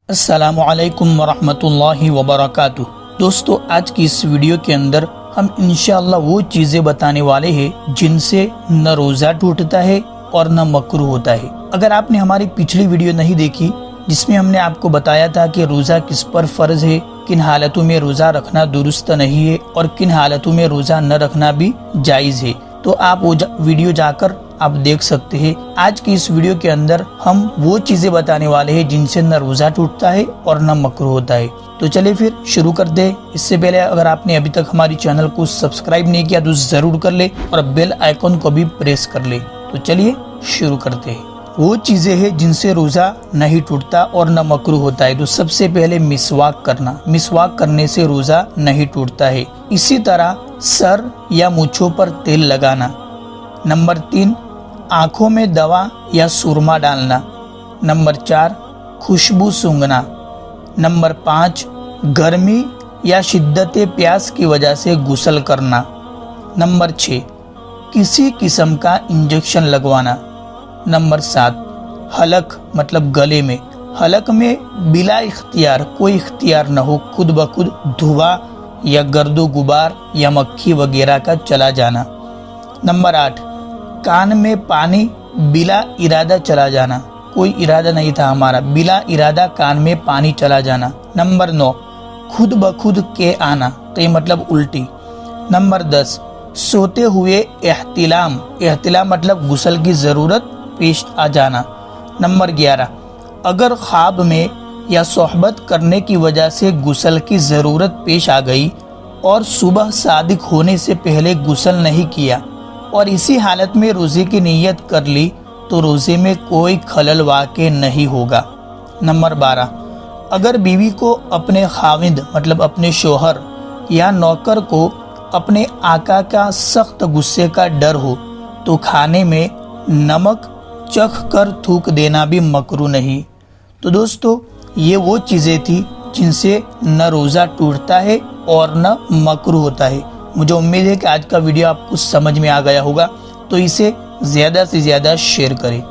السلام علیکم ورحمۃ اللہ وبرکاتہ۔ دوستو، آج کی اس ویڈیو کے اندر ہم انشاءاللہ وہ چیزیں بتانے والے ہیں جن سے نہ روزہ ٹوٹتا ہے اور نہ مکروہ ہوتا ہے۔ اگر آپ نے ہماری پچھلی ویڈیو نہیں دیکھی جس میں ہم نے آپ کو بتایا تھا کہ روزہ کس پر فرض ہے، کن حالتوں میں روزہ رکھنا درست نہیں ہے اور کن حالتوں میں روزہ نہ رکھنا بھی جائز ہے، تو آپ وہ ویڈیو جا کر آپ دیکھ سکتے ہیں۔ آج کی اس ویڈیو کے اندر ہم وہ چیزیں بتانے والے ہیں جن سے نہ روزہ ٹوٹتا ہے اور نہ مکروہ ہوتا ہے۔ تو چلے پھر شروع کر دیں۔ اس سے پہلے اگر آپ نے ابھی تک ہماری چینل کو سبسکرائب نہیں کیا تو ضرور کر لے اور بیل آئیکن کو بھی پریس کر لے۔ تو چلیے شروع کرتے ہیں۔ وہ چیزیں ہیں جن سے روزہ نہیں ٹوٹتا اور نہ مکروہ ہوتا ہے۔ تو سب سے پہلے مسواک کرنا۔ مسواک کرنے سے روزہ نہیں ٹوٹتا ہے۔ اسی طرح سر یا مونچھوں پر تیل لگانا۔ نمبر 3، آنکھوں میں دوا یا سرما ڈالنا۔ نمبر 4، خوشبو سونگھنا۔ نمبر 5، گرمی یا شدت پیاس کی وجہ سے غسل کرنا۔ نمبر 6، کسی قسم کا انجیکشن لگوانا۔ نمبر 7، حلق مطلب گلے میں۔ حلق میں بلا اختیار، کوئی اختیار نہ ہو، خود بخود دھواں یا گرد و غبار یا مکھی وغیرہ کا چلا جانا۔ نمبر 8، کان میں پانی بلا ارادہ چلا جانا، کوئی ارادہ نہیں تھا ہمارا، بلا ارادہ کان میں پانی چلا جانا۔ نمبر 9، خود بخود کے آنا، تو یہ مطلب الٹی۔ نمبر 10، سوتے ہوئے احتلام۔ احتلام مطلب غسل کی ضرورت پیش آ جانا۔ نمبر 11، اگر خواب میں یا صحبت کرنے کی وجہ سے غسل کی ضرورت پیش آ گئی اور صبح صادق ہونے سے پہلے غسل نہیں کیا اور اسی حالت میں روزے کی نیت کر لی تو روزے میں کوئی خلل واقع نہیں ہوگا۔ نمبر 12، اگر بیوی کو اپنے خاوند مطلب اپنے شوہر یا نوکر کو اپنے آقا کا سخت غصے کا ڈر ہو تو کھانے میں نمک چکھ کر تھوک دینا بھی مکروہ نہیں۔ تو دوستو، یہ وہ چیزیں تھی جن سے نہ روزہ ٹوٹتا ہے اور نہ مکروہ ہوتا ہے۔ مجھے امید ہے کہ آج کا ویڈیو آپ کو سمجھ میں آ گیا ہوگا، تو اسے زیادہ سے زیادہ شیئر کریں۔